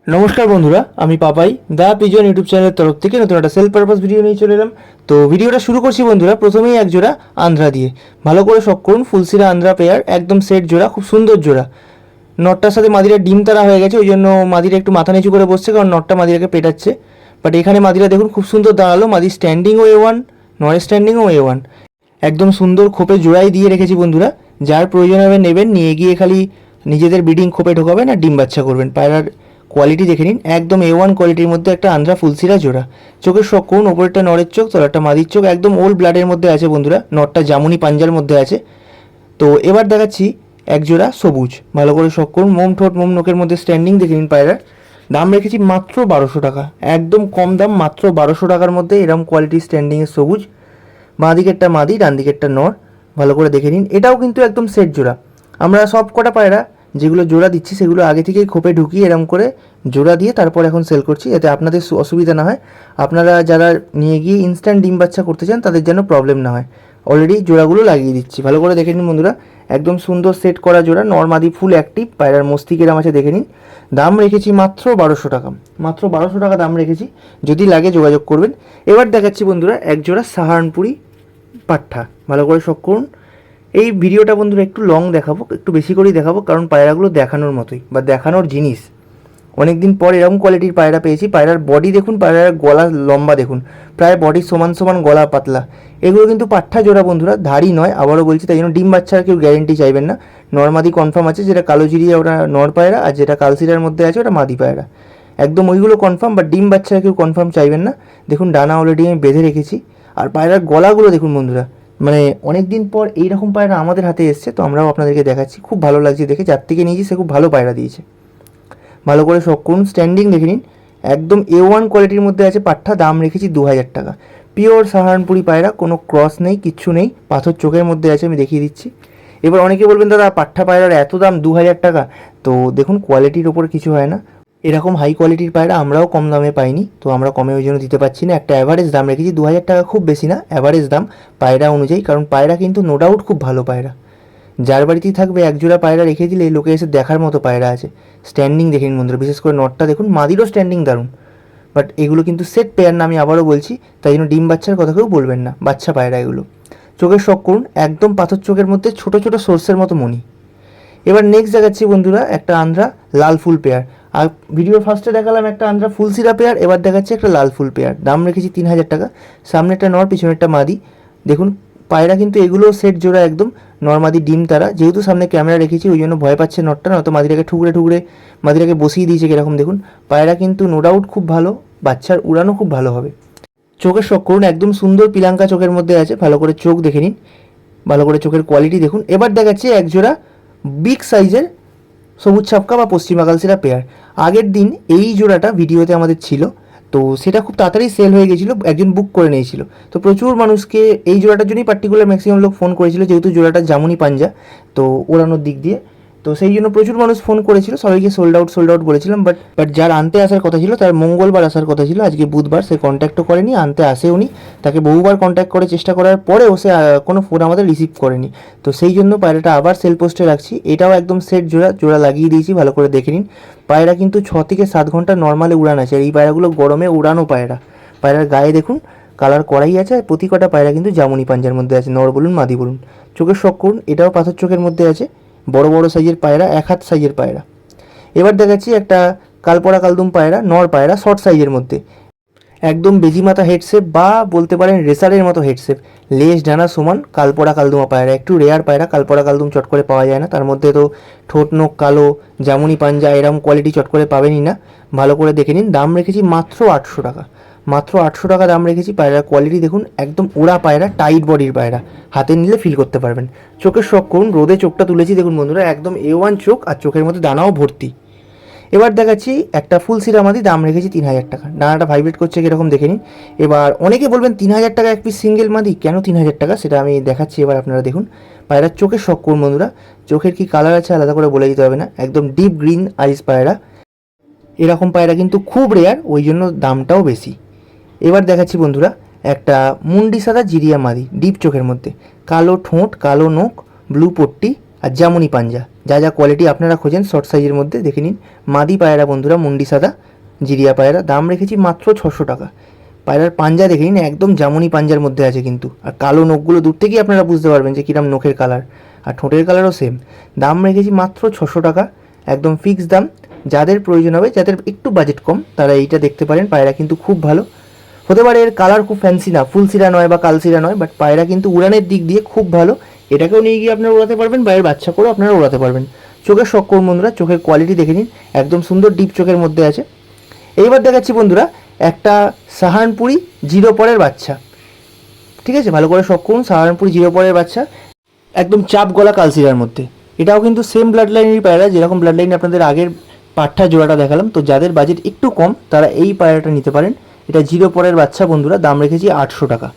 নমস্কার বন্ধুরা, আমি পাপাই দা পিজন ইউটিউব চ্যানেলের তরফ থেকে নতুন একটা সেলফ পারপাস ভিডিও নিয়ে চলে এলাম। তো ভিডিওটা শুরু করছি বন্ধুরা, প্রথমেই এক জোড়া আন্ধ্রা দিয়ে। ভালো করে শখ করুন, ফুলসিরা আন্ধ্রা পেয়ার, একদম সেট জোড়া, খুব সুন্দর জোড়া। নটটার সাথে মাদিরা ডিম তারা হয়ে গেছে, ওই জন্য মাদিরা একটু মাথা নিচু করে বসছে, কারণ নটটা মাদিরাকে পেটাচ্ছে। বাট এখানে মাদিরা দেখুন খুব সুন্দর দাঁড়ালো, মাদি স্ট্যান্ডিংও A1, নয় স্ট্যান্ডিংও A1, একদম সুন্দর খোপে জোড়াই দিয়ে রেখেছি বন্ধুরা। যার প্রয়োজন হবে নেবেন, নিয়ে গিয়ে খালি নিজেদের ব্রিডিং খোপে ঢোকাবেন আর ডিম বাচ্চা করবেন। পায়রার কোয়ালিটি দেখে নিন, একদম A1 কোয়ালিটির মধ্যে একটা আন্ধ্রা ফুলসিরা জোড়া। চোখের শখ করুন, ওপরেরটা নরের চোখ, তলারটা মাদির চোখ, একদম ওল্ড ব্লাডের মধ্যে আছে বন্ধুরা। নটটা জামুনি পাঞ্জার মধ্যে আছে। তো এবার দেখাচ্ছি এক জোড়া সবুজ। ভালো করে শখ করুন, মোম ঠোঁট মোম নোকের মধ্যে স্ট্যান্ডিং দেখে নিন পায়রার। দাম রেখেছি মাত্র 1200 টাকা, একদম কম দাম, মাত্র 1200 টাকার মধ্যে এরকম কোয়ালিটি স্ট্যান্ডিংয়ের সবুজ। বাঁ দিকেরটা মাদি, ডান দিকেরটা নর। ভালো করে দেখে নিন, এটাও কিন্তু একদম সেট জোড়া। আমরা সব কটা পায়রা যেগুলো জোড়া দিচ্ছি সেগুলো আগে থেকেই খোপে ঢুকিয়ে এরকম করে জোড়া দিয়ে তারপর এখন সেল করছি, যাতে আপনাদের অসুবিধা না হয়। আপনারা যারা নিয়ে গিয়ে ইনস্ট্যান্ট ডিম বাচ্চা করতে চান তাদের যেন প্রবলেম না হয়। অলরেডি জোড়াগুলো লাগিয়ে দিচ্ছি, ভালো করে দেখে নিন বন্ধুরা। একদম সুন্দর সেট করা জোড়া, নর মাদি ফুল অ্যাক্টিভ, পায়রার মস্তিকেরাম আছে দেখে নিন। দাম রেখেছি মাত্র 1200 টাকা, মাত্র 1200 টাকা দাম রেখেছি। যদি লাগে যোগাযোগ করবেন। এবার দেখাচ্ছি বন্ধুরা এক জোড়া সাহারানপুরি পাঠা। ভালো করে শখ করুন। এই ভিডিওটা বন্ধুরা একটু লং দেখাবো, একটু বেশি করেই দেখাবো, কারণ পায়রাগুলো দেখানোর মতোই বা দেখানোর জিনিস। অনেক দিন পর এরকম কোয়ালিটির পায়রা পেয়েছি। পায়রার বডি দেখুন, পায়রার গলা লম্বা দেখুন, প্রায় বডির সমান সমান, গলা পাতলা। এগুলো কিন্তু পাঠা জোড়া বন্ধুরা, ধারী নয়, আবারও বলছি। তাই জন্য ডিম বাচ্চার কেউ গ্যারেন্টি চাইবেন না। নর্মাদি কনফার্ম আছে, যেটা কালো জিরিয়া ওটা নর পায়রা, আর যেটা কালসিরার মধ্যে আছে ওটা মাদি পায়রা, একদম ওইগুলো কনফার্ম। বাট ডিম বাচ্চারা কেউ কনফার্ম চাইবেন না। দেখুন ডানা অলরেডি আমি বেঁধে রেখেছি। আর পায়রার গলাগুলো দেখুন বন্ধুরা, মানে অনেক দিন পর এইরকম পায়রা আমাদের হাতে এসছে, তো আমরাও আপনাদেরকে দেখাচ্ছি। খুব ভালো লাগছে দেখে, যার থেকে নিয়েছি সে খুব ভালো পায়রা দিয়েছে। ভালো করে শখ করুন, স্ট্যান্ডিং দেখে নিন, একদম A1 কোয়ালিটির মধ্যে আছে পাঠা। দাম রেখেছি 2000 টাকা। পিওর সাহারানপুরি পায়রা, কোনো ক্রস নেই, কিচ্ছু নেই, পাথর চোখের মধ্যে আছে, আমি দেখিয়ে দিচ্ছি। এবার অনেকে বলবেন দাদা পাঠা পায়রার এত দাম 2000 টাকা। তো দেখুন কোয়ালিটির ওপর কিছু হয় না, এরকম হাই কোয়ালিটির পায়রা আমরাও কম দামে পাইনি, তো আমরা কমে ওই জন্য দিতে পারছি না। একটা অ্যাভারেজ দাম রেখেছি 2000 টাকা, খুব বেশি না, অ্যাভারেজ দাম পায়রা অনুযায়ী। কারণ পায়রা কিন্তু নো ডাউট খুব ভালো পায়রা। যার বাড়িতেই থাকবে একজোড়া পায়রা রেখে দিলে লোকে এসে দেখার মতো পায়রা আছে। স্ট্যান্ডিং দেখে নিন বন্ধুরা, বিশেষ করে নটটা দেখুন, মাদিরও স্ট্যান্ডিং দারুণ। বাট এগুলো কিন্তু সেট পেয়ার না, আমি আবারও বলছি। তাই জন্য ডিম বাচ্চার কথা কেউ বলবেন না, বাচ্চা পায়রা এগুলো। চোখের শখ করুন, একদম পাথর চোখের মধ্যে ছোট ছোট সর্ষের মতো মণি। এবার নেক্সট দেখাচ্ছি বন্ধুরা একটা আন্ধ্রা লাল ফুল পেয়ার। আর ভিডিওর ফার্স্টে দেখালাম একটা আন্ধ্রা ফুলসিরা পেয়ার, এবার দেখাচ্ছি একটা লাল ফুল পেয়ার। দাম রেখেছি 3000 টাকা। সামনেরটা নর, পিছনেরটা মাদি। দেখুন পায়রা কিন্তু এগুলো সেট জোড়া, একদম নর্মাদি ডিম তারা। যেহেতু সামনে ক্যামেরা রেখেছি ওই জন্য ভয় পাচ্ছে নটটা, নয়তো মাদিরাকে ঠুকরে ঠুকরে মাদিরাকে বসিয়ে দিয়েছে কীরকম দেখুন। পায়রা কিন্তু নো ডাউট খুব ভালো, বাচ্চার উড়ানো খুব ভালো হবে। চোখের শখ করুন, একদম সুন্দর পিলাঙ্কা চোখের মধ্যে আছে, ভালো করে চোখ দেখে নিন, ভালো করে চোখের কোয়ালিটি দেখুন। এবার দেখাচ্ছি এক জোড়া বিগ সাইজের সবুজ ছাপকা বা পশ্চিমা কালসিরা পেয়ার। আগের দিন এই জোড়াটা ভিডিওতে আমাদের ছিল, তো সেটা খুব তাড়াতাড়ি সেল হয়ে গেছিলো, একজন বুক করে নিয়েছিল। তো প্রচুর মানুষকে এই জোড়াটার জন্যই পার্টিকুলার ম্যাক্সিমাম লোক ফোন করেছিল, যেহেতু জোড়াটা জামুনি পাঞ্জা, তো ওড়ানোর দিক দিয়ে। তো সেই জন্য প্রচুর মানুষ ফোন করেছিল, সবাইকে সোল্ড আউট বলেছিলাম। বাট যার আনতে আসার কথা ছিল তার মঙ্গলবার আসার কথা ছিল, আজকে বুধবার, সে কন্ট্যাক্টও করেনি, আনতে আসেও নি। তাকে বহুবার কন্ট্যাক্ট করে চেষ্টা করার পরেও সে কোনো ফোন আমাদের রিসিভ করেনি। তো সেই জন্য পায়রাটা আবার সেল পোস্টে রাখছি। এটাও একদম সেট জোড়া, জোড়া লাগিয়ে দিয়েছি, ভালো করে দেখে নিন। পায়রা কিন্তু 6 থেকে 7 ঘন্টা নর্মালে উড়ান আছে, আর এই পায়রাগুলো গরমে উড়ানো পায়রা। পায়রার গায়ে দেখুন কালার করাই আছে, আর প্রতি কটা পায়রা কিন্তু জামুনি পাঞ্জার মধ্যে আছে, নর বলুন মাদি বলুন। চোখের শখ করুন, এটাও পাথর চোখের মধ্যে আছে, বড় বড় সাইজের পায়রা, 1 হাত সাইজের পায়রা। এবার দেখাচ্ছি একটা কালপড়া কালদুম পায়রা, নর পায়রা, শর্ট সাইজের মধ্যে, একদম বেজিমাথা হেডশেপ বা বলতে পারেন রেসারের মতো হেডশেপ, লেজ ডানা সমান, কালপড়া কালদুমা পায়রা। একটু রেয়ার পায়রা, কালপড়া কালদুম চট করে পাওয়া যায় না, তার মধ্যে তো ঠোঁট নোক কালো, জামুনি পাঞ্জা, এরম কোয়ালিটি চট করে পাবেনই না। ভালো করে দেখে নিন। দাম রেখেছি মাত্র 800 টাকা, মাত্র 800 টাকা দাম রেখেছি। পায়রার কোয়ালিটি দেখুন, একদম ওড়া পায়রা, টাইট বডির পায়রা, হাতে নিলে ফিল করতে পারবেন। চোখের শখ করুন, রোদে চোখটা তুলেছি দেখুন বন্ধুরা, একদম A1 চোখ, আর চোখের মধ্যে দানাও ভর্তি। এবার দেখাচ্ছি একটা ফুল সিরামাদি, দাম রেখেছি 3000 টাকা। ডানাটা ভাইব্রেট করছে কীরকম দেখে নিন। এবার অনেকে বলবেন 3000 টাকা এক পিস সিঙ্গেল মাদি, কেন 3000 টাকা সেটা আমি দেখাচ্ছি। এবার আপনারা দেখুন পায়রার চোখের শখ করুন বন্ধুরা, চোখের কি কালার আছে আলাদা করে বলে দিতে হবে না, একদম ডিপ গ্রিন আইস পায়রা। এরকম পায়রা কিন্তু খুব রেয়ার, ওই জন্য দামটাও বেশি। এবার দেখাচ্ছি বন্ধুরা একটা মুন্ডি সাদা জিরিয়া মাদি, ডিপ চোখের মধ্যে, কালো ঠোঁট, কালো নোক, ব্লু পট্টি, আর জামুনি পাঞ্জা, যা যা কোয়ালিটি আপনারা খোঁজেন শর্ট সাইজের মধ্যে দেখে নিন। মাদি পায়রা বন্ধুরা, মুন্ডি সাদা জিরিয়া পায়রা, দাম রেখেছি মাত্র 600 টাকা। পায়রার পাঞ্জা দেখে নিন, একদম জামুনি পাঞ্জার মধ্যে আছে কিন্তু, আর কালো নখগুলো দূর থেকেই আপনারা বুঝতে পারবেন যে কিরম নখের কালার, আর ঠোঁটের কালারও সেম। দাম রেখেছি মাত্র 600 টাকা, একদম ফিক্সড দাম। যাদের প্রয়োজন হবে, যাদের একটু বাজেট কম, তারা এইটা দেখতে পারেন। পায়রা কিন্তু খুব ভালো, হতে পারে এর কালার খুব ফ্যান্সি না, ফুলসিরা নয় বা কালসিরা নয়, বাট পায়রা কিন্তু উড়ানের দিক দিয়ে খুব ভালো। এটাকেও নিয়ে গিয়ে আপনারা উড়াতে পারবেন, বাইরের বাচ্চা করেও আপনারা উড়াতে পারবেন। চোখের শখ করুন বন্ধুরা, চোখের কোয়ালিটি দেখে নিন, একদম সুন্দর ডিপ চোখের মধ্যে আছে। এইবার দেখাচ্ছি বন্ধুরা একটা সাহারানপুরি জিরো পরের বাচ্চা। ঠিক আছে, ভালো করে শখ করুন, সাহারানপুরি জিরো পরের বাচ্চা, একদম চাপ গলা কালসিরার মধ্যে। এটাও কিন্তু সেম ব্লাড লাইনেরই পায়রা, যেরকম ব্লাড লাইন আপনাদের আগের পাঠা জোড়াটা দেখালাম। তো যাদের বাজেট একটু কম তারা এই পায়রাটা নিতে পারেন। এটা জিরো পরের বাচ্চা বন্ধুরা, দাম রেখেছি 800 টাকা।